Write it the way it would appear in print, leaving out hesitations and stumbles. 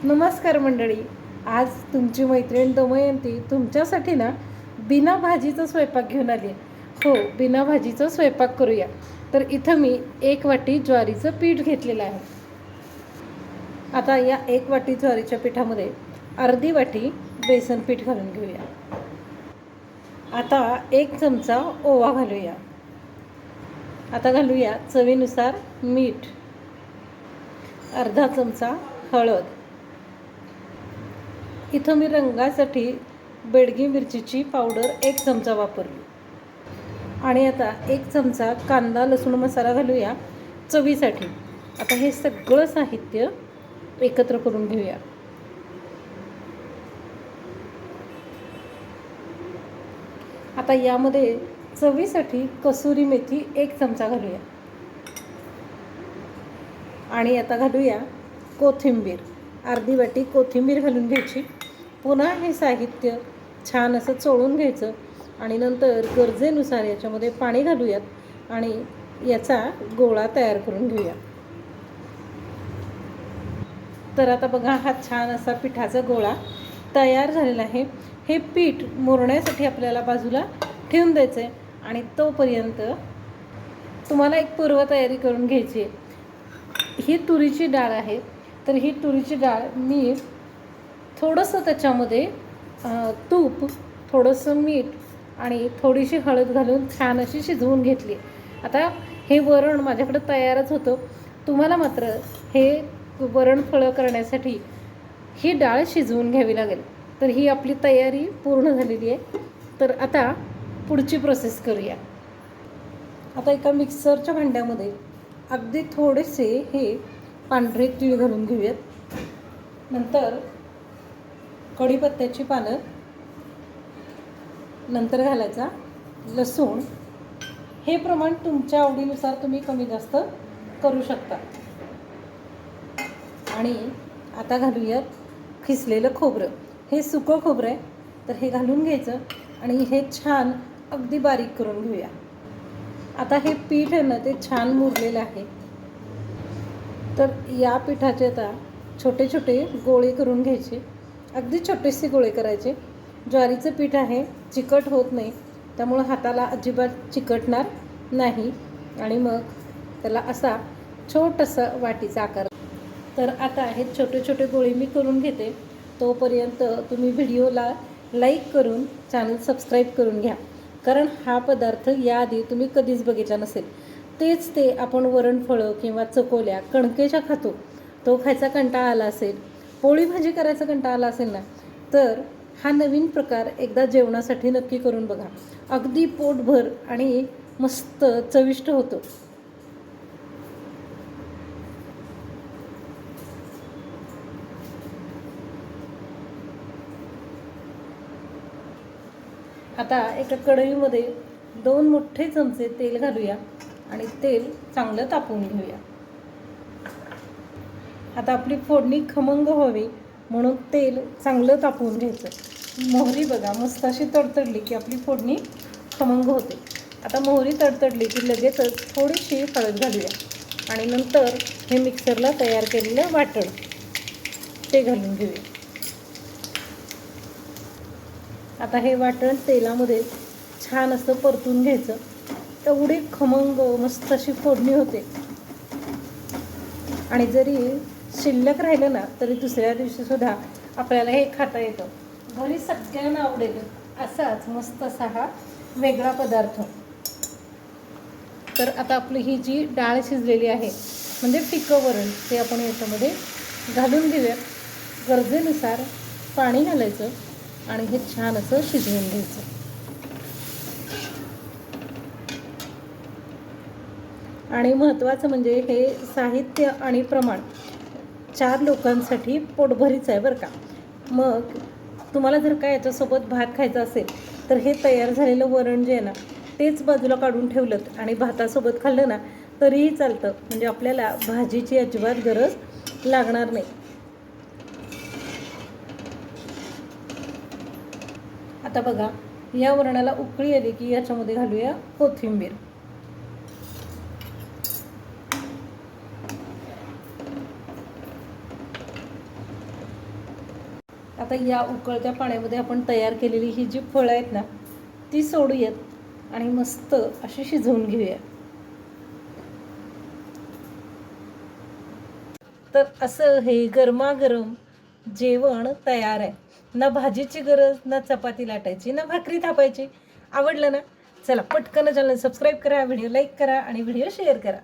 नमस्कार मंडळी. आज तुमची मैत्रीण दमयंती तुमच्यासाठी ना बिना भाजीचा स्वयंपाक घेऊन आली आहे. हो, बिना भाजीचा स्वयंपाक करूया. तर इथं मी 1 वाटी ज्वारीचं पीठ घेतलेलं आहे. आता या 1 वाटी ज्वारीच्या पिठामध्ये अर्धी वाटी बेसन पीठ घालून घेऊया. आता 1 चमचा ओवा घालूया. आता घालूया चवीनुसार मीठ, अर्धा चमचा हळद. इथं मी रंगासाठी बेडगी मिरचीची पावडर 1 चमचा वापरली. आणि आता 1 चमचा कांदा लसूण मसाला घालूया चवीसाठी. आता हे सगळं साहित्य एकत्र करून घेऊया. आता यामध्ये चवीसाठी कसुरी मेथी 1 चमचा घालूया. आणि आता घालूया कोथिंबीर, अर्धी वाटी कोथिंबीर घालून घ्यायची. पुन्हा हे साहित्य छान असं चोळून घ्यायचं आणि नंतर गरजेनुसार याच्यामध्ये पाणी घालूयात आणि याचा गोळा तयार करून घेऊया. तर आता बघा, हा छान असा पिठाचा गोळा तयार झालेला आहे. हे पीठ मुरण्यासाठी आपल्याला बाजूला ठेवून द्यायचं आहे आणि तोपर्यंत तुम्हाला एक पूर्वतयारी करून घ्यायची आहे. ही तुरीची डाळ आहे. तर ही तुरीची डाळ मी थोडंसं त्याच्यामध्ये तूप, थोडंसं मीठ आणि थोडीशी हळद घालून छान अशी शिजवून घेतली. आता हे वरण माझ्याकडं तयारच होतं. तुम्हाला मात्र हे वरण फळं करण्यासाठी ही डाळ शिजवून घ्यावी लागेल. तर ही आपली तयारी पूर्ण झालेली आहे. तर आता पुढची प्रोसेस करूया. आता एका मिक्सरच्या भांड्यामध्ये अगदी थोडेसे हे पांढरे तीळ घालून घेऊयात. नंतर कढीपत्त्याची पानं, नंतर घालायचा लसूण. हे प्रमाण तुमच्या आवडीनुसार तुम्ही कमी जास्त करू शकता. आणि आता घालूयात खिसलेलं खोबरं. हे सुकं खोबरं आहे. तर हे घालून घ्यायचं आणि हे छान अगदी बारीक करून घेऊया. आता हे पीठ आहे ना, ते छान मुरलेलं आहे. तर या पिठाचे आता छोटे छोटे गोळे करून घ्यायचे. अगदी छोटेसे गोळे करायचे. ज्वारीचं पीठ आहे, चिकट होत नाही, त्यामुळं हाताला अजिबात चिकटणार नाही. आणि मग त्याला असा छोटासा वाटीचा आकार. तर आता हे छोटे छोटे गोळे मी करून घेते. तोपर्यंत तुम्ही व्हिडिओला लाईक करून चॅनल सबस्क्राईब करून घ्या. कारण हा पदार्थ याआधी तुम्ही कधीच बघितला नसेल. तेच ते आपण वरणफळं किंवा चकोल्या कणकेच्या खातो. तो खायचा कंटाळा आला असेल, पोळी भाजी करायचा कंटाळा आला असेल ना, तर हा नवीन प्रकार एकदा जेवणासाठी नक्की करून बघा. अगदी पोटभर आणि मस्त चविष्ट होतो. आता एका कढईमध्ये 2 मोठे चमचे तेल घालूया आणि तेल चांगलं तापवून घेऊया. आता आपली फोडणी खमंग व्हावी म्हणून तेल चांगलं तापवून घ्यायचं. मोहरी बघा मस्त अशी तडतडली की आपली फोडणी खमंग होते. आता मोहरी तडतडली की लगेचच थोडीशी हळद घालूया आणि नंतर हे मिक्सरला तयार केलेलं वाटण ते घालून घेऊया. आता हे वाटण तेलामध्ये छान असं परतून घ्यायचं. एवढी खमंग मस्त अशी फोडणी होते. आणि जरी शिल्लक राहिलं ना तरी दुसऱ्या दिवशीसुद्धा आपल्याला हे खाता येतं. घरी सगळ्यांना आवडेल असाच मस्त असा हा वेगळा पदार्थ. तर आता आपली ही जी डाळ शिजलेली आहे म्हणजे फिकं वरण, ते आपण याच्यामध्ये घालून घेऊयात. गरजेनुसार पाणी घालायचं आणि हे छान असं शिजवून घ्यायचं. आणि महत्त्वाचं म्हणजे हे साहित्य आणि प्रमाण 4 लोकांसाठी पोटभरीच आहे बरं का. मग तुम्हाला जर का याच्यासोबत भात खायचा असेल तर हे तयार झालेलं वरण जे आहे ना, तेच बाजूला काढून ठेवलं आणि भातासोबत खाल्लं ना तरीही चालतं. म्हणजे आपल्याला भाजीची अजिबात गरज लागणार नाही. आता बघा, या वरणाला उकळी आली की याच्यामध्ये घालूया कोथिंबीर. आता या उकळत्या पाण्यामध्ये आपण तयार केलेली ही जी फळं आहेत ना ती सोडूयात आणि मस्त अशी शिजवून घेऊया. तर असं हे गरमागरम जेवण तयार आहे. ना भाजीची गरज, ना चपाती लाटायची, ना भाकरी थापायची. आवडलं ना? चला पटकन चॅनल सबस्क्राईब करा, व्हिडिओ लाईक करा आणि व्हिडिओ शेअर करा.